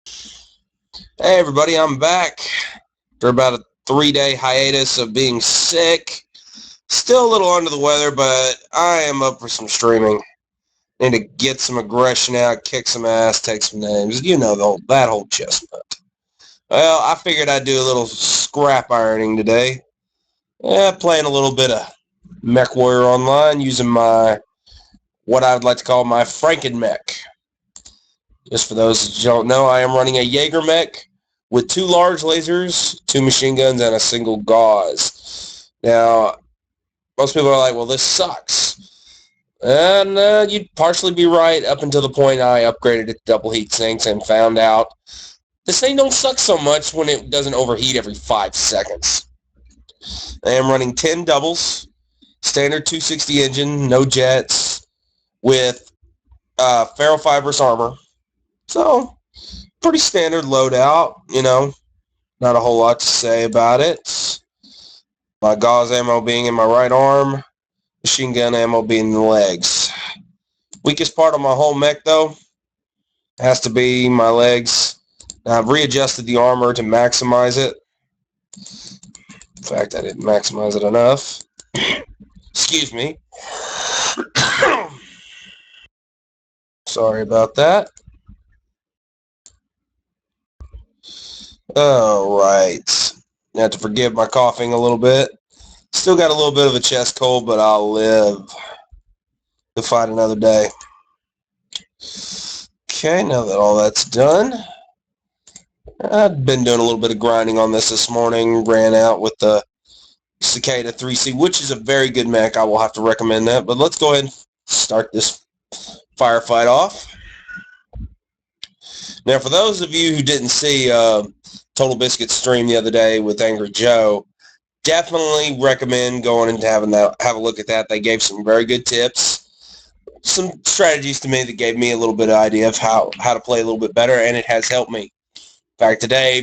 Hey everybody, I'm back after about a 3-day hiatus of being sick. Still a little under the weather, but I am up for some streaming. Need to get some aggression out, kick some ass, take some names. You know that whole chestnut. Well, I figured I'd do a little scrap ironing today. Playing a little bit of Mechwarrior online using what I would like to call my Franken-mech. Just for those that don't know, I am running a Jaeger mech with 2 large lasers, 2 machine guns, and a single gauze. Now, most people are like, well, this sucks. And you'd partially be right up until the point I upgraded it to double heat sinks and found out this thing don't suck so much when it doesn't overheat every 5 seconds. I am running 10 doubles, standard 260 engine, no jets, with ferrofibrous armor. So, pretty standard loadout, not a whole lot to say about it. My gauze ammo being in my right arm, machine gun ammo being in the legs. Weakest part of my whole mech, though, has to be my legs. Now, I've readjusted the armor to maximize it. In fact, I didn't maximize it enough. Excuse me. Sorry about that. Alright. You have to forgive my coughing a little bit. Still got a little bit of a chest cold, but I'll live to fight another day. Okay, now that all that's done, I've been doing a little bit of grinding on this morning. Ran out with the Cicada 3C, which is a very good mech. I will have to recommend that. But let's go ahead and start this firefight off. Now, for those of you who didn't see Total Biscuit's stream the other day with Angry Joe, definitely recommend going and have a look at that. They gave some very good tips, some strategies to me that gave me a little bit of idea of how to play a little bit better, and it has helped me. In fact, today,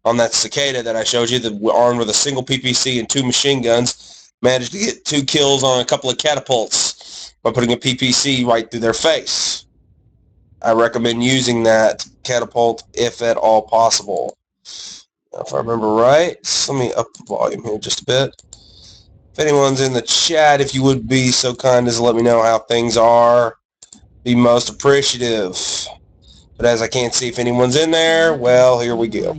on that Cicada that I showed you, armed with a single PPC and 2 machine guns, managed to get 2 kills on a couple of catapults by putting a PPC right through their face. I recommend using that catapult if at all possible. Now, if I remember right, let me up the volume here just a bit. If anyone's in the chat, if you would be so kind as to let me know how things are, be most appreciative. But as I can't see if anyone's in there, well, here we go.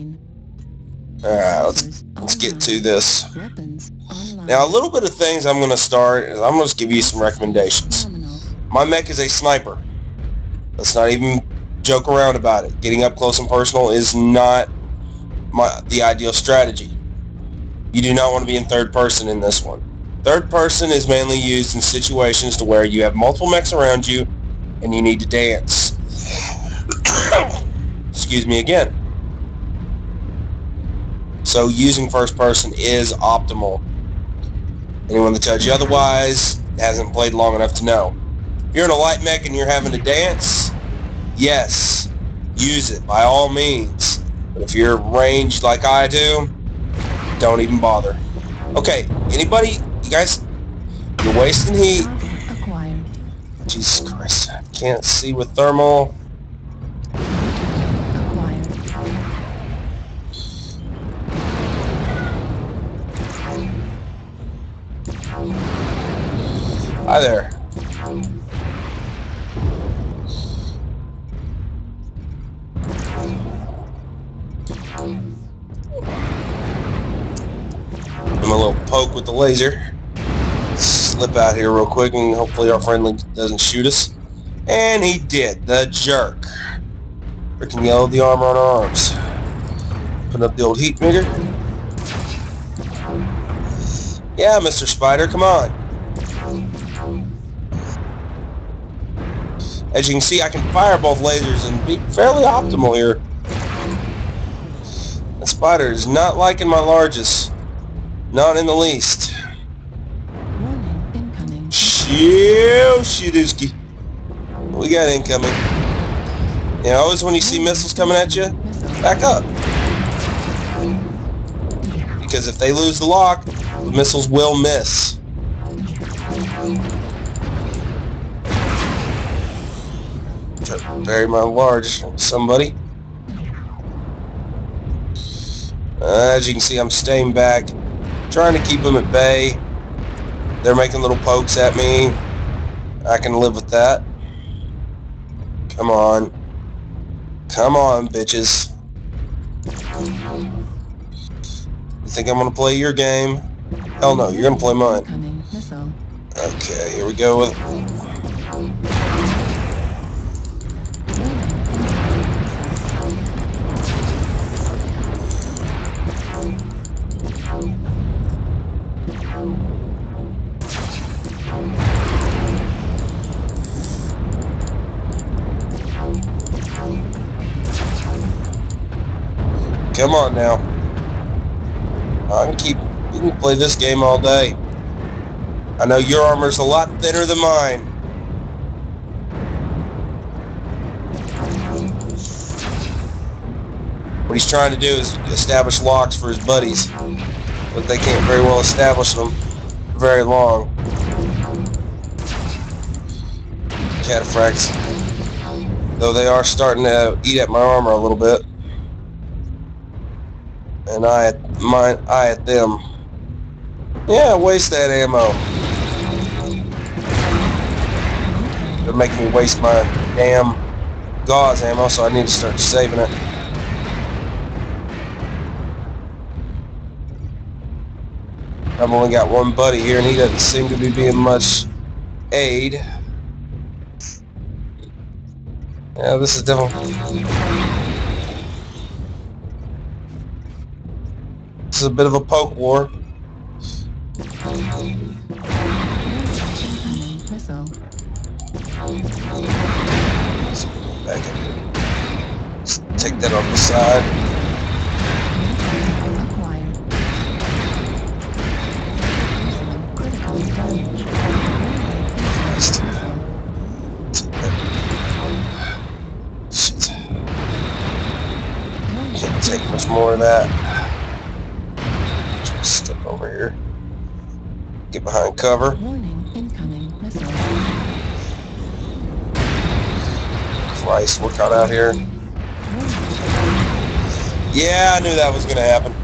Alright, let's get to this. Now, a little bit of things I'm going to start is I'm going to give you some recommendations. My mech is a sniper. Let's not even joke around about it. Getting up close and personal is not the ideal strategy. You do not want to be in third person in this one. Third person is mainly used in situations to where you have multiple mechs around you and you need to dance. Excuse me again. So using first person is optimal. Anyone that tells you otherwise hasn't played long enough to know. If you're in a light mech and you're having to dance, yes, use it by all means. But if you're ranged like I do, don't even bother. Okay, anybody, you guys, you're wasting heat. Jesus Christ, I can't see with thermal. Hi there. I'm a little poke with the laser. Slip out here real quick and hopefully our friendly doesn't shoot us. And he did, the jerk. Freaking yellowed the armor on our arms. Put up the old heat meter. Yeah, Mr. Spider, come on. As you can see, I can fire both lasers and be fairly optimal here. The Spider is not liking my largest. Not in the least. Shooduski. We got incoming. Yeah, always when you see missiles coming at you, back up. Because if they lose the lock, the missiles will miss. Try to bury my large somebody. As you can see, I'm staying back, trying to keep them at bay. They're making little pokes at me. I can live with that. Come on. Come on, bitches. You think I'm going to play your game? Hell no, you're going to play mine. Okay, here we go with... Come on now. You can play this game all day. I know your armor's a lot thinner than mine. What he's trying to do is establish locks for his buddies, but they can't very well establish them for very long. Cataphracts. Though they are starting to eat at my armor a little bit. And I at them. Yeah, waste that ammo. They're making me waste my damn gauze ammo, so I need to start saving it. I've only got one buddy here, and he doesn't seem to be being much aid. Yeah, this is definitely... This is a bit of a poke war. Back in. Let's take that off the side. Shit. Can't take much more of that. Just step over here. Get behind cover. Christ, we're caught out here. Yeah, I knew that was going to happen.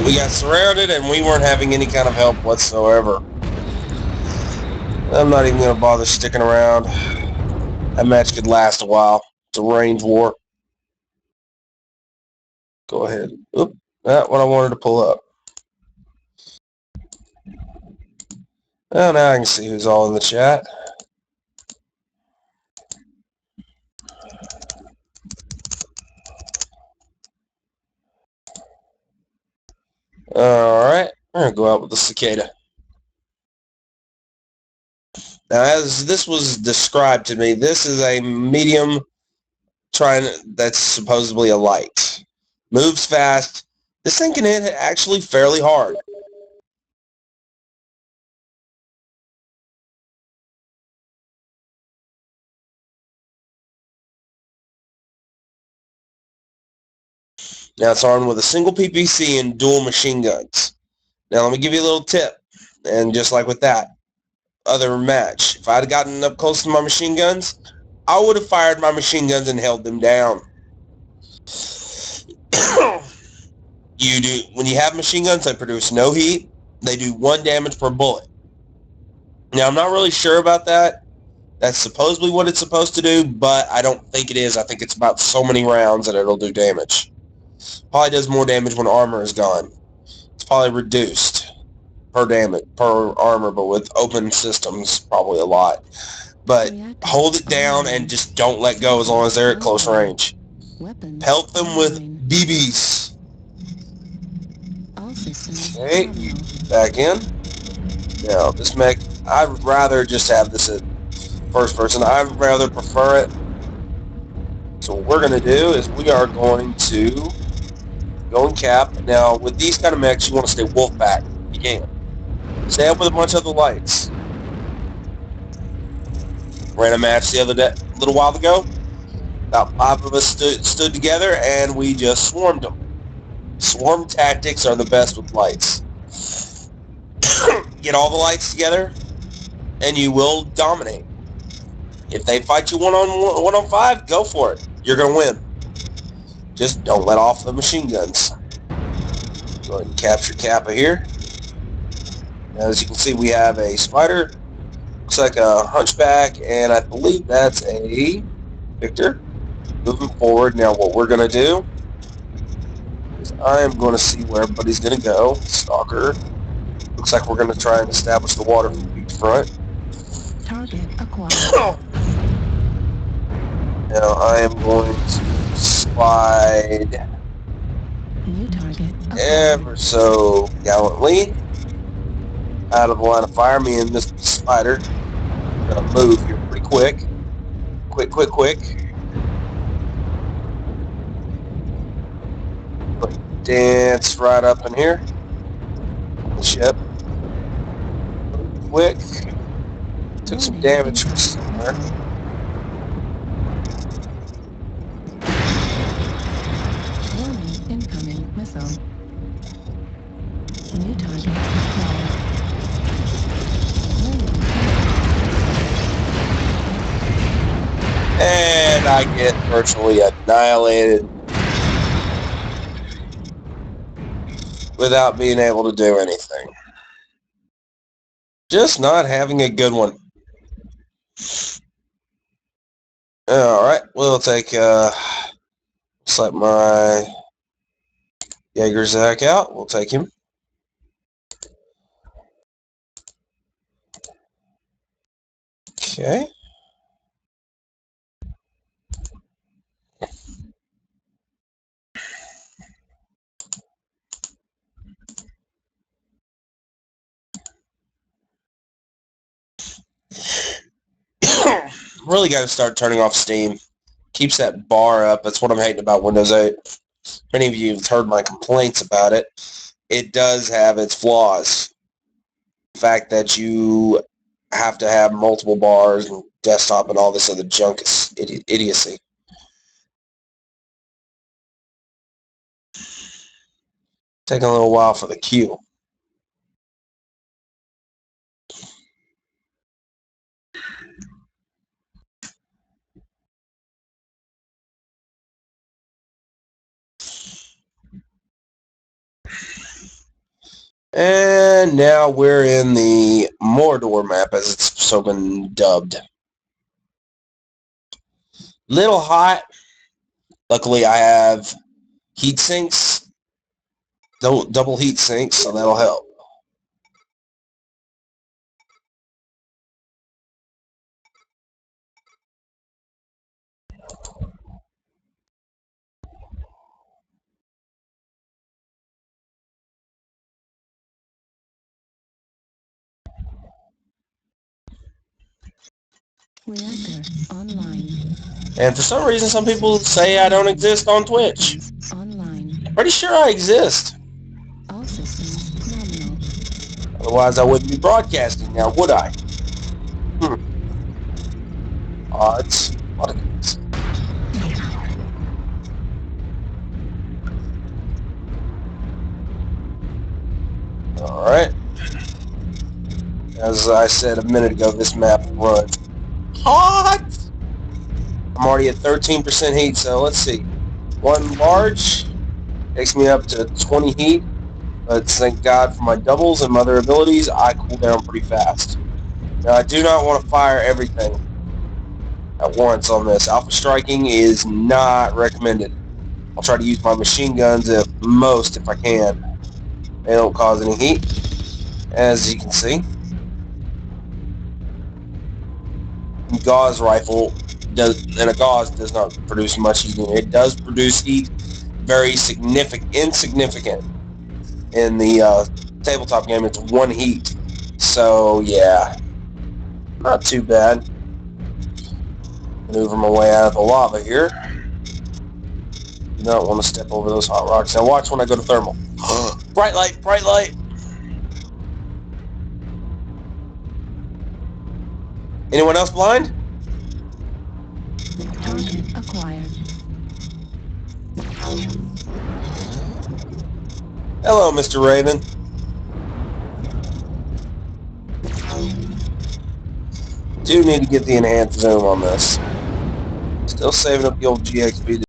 We got surrounded and we weren't having any kind of help whatsoever. I'm not even going to bother sticking around. That match could last a while. It's a range war. Go ahead. Oop, that's what I wanted to pull up. Well, now I can see who's all in the chat. Alright, we're going to go out with the cicada. Now, as this was described to me, this is a medium that's supposedly a light. Moves fast. This thing can hit actually fairly hard. Now it's armed with a single PPC and dual machine guns. Now let me give you a little tip. And just like with that other match, if I had gotten up close to my machine guns, I would have fired my machine guns and held them down. When you have machine guns, they produce no heat. They do 1 damage per bullet. Now I'm not really sure about that. That's supposedly what it's supposed to do, but I don't think it is. I think it's about so many rounds that it'll do damage. Probably does more damage when armor is gone. It's probably reduced per armor, but with open systems, probably a lot. But hold it down and just don't let go as long as they're at close range. Help them with BBs. Okay, back in. Now, this mech, I'd rather just have this at first person. I'd rather prefer it. So what we're going to do is we are going to go and cap. Now, with these kind of mechs, you want to stay wolf back. You can. Stay up with a bunch of the lights. Ran a match the other day, a little while ago. About 5 of us stood together, and we just swarmed them. Swarm tactics are the best with lights. Get all the lights together, and you will dominate. If they fight you one on 5, go for it. You're gonna win. Just don't let off the machine guns. Go ahead and capture Kappa here. As you can see, we have a spider. Looks like a hunchback, and I believe that's a Victor. Moving forward, now what we're going to do is I am going to see where everybody's going to go. Stalker. Looks like we're going to try and establish the water front. Target acquired. Now I am going to slide New target acquired. ever so gallantly out of the line of fire. Me and Mr. Spider are going to move here pretty quick. Quick. Dance right up in here. The ship. Quick. Took some damage from somewhere. Warning, incoming missile. New target acquired. And I get virtually annihilated without being able to do anything. Just not having a good one. Alright, we'll take select my Jaeger-Zach out. We'll take him. Okay. Really got to start turning off Steam. Keeps that bar up. That's what I'm hating about Windows 8. If any of you have heard my complaints about it, it does have its flaws. The fact that you have to have multiple bars and desktop and all this other junk is idiocy. Taking a little while for the queue. And now we're in the Mordor map, as it's so been dubbed. Little hot. Luckily, I have heat sinks, double heat sinks, so that'll help. Reactor online. And for some reason, some people say I don't exist on Twitch. Online. Pretty sure I exist. All systems nominal. Otherwise, I wouldn't be broadcasting now, would I? Odds. What it is. Alright. As I said a minute ago, this map runs hot! I'm already at 13% heat, so let's see. One large takes me up to 20 heat, but thank God for my doubles and my other abilities, I cool down pretty fast. Now, I do not want to fire everything at once on this. Alpha striking is not recommended. I'll try to use my machine guns at most if I can. They don't cause any heat, as you can see. Gauze rifle and a gauze does not produce much heat. It does produce heat, very insignificant. In the tabletop game, it's 1 heat. So yeah, not too bad. Maneuver my way out of the lava here. Do not want to step over those hot rocks. Now watch when I go to thermal. Bright light, bright light. Anyone else blind? Target acquired. Hello, Mr. Raven. Do need to get the enhanced zoom on this. Still saving up the old GXP to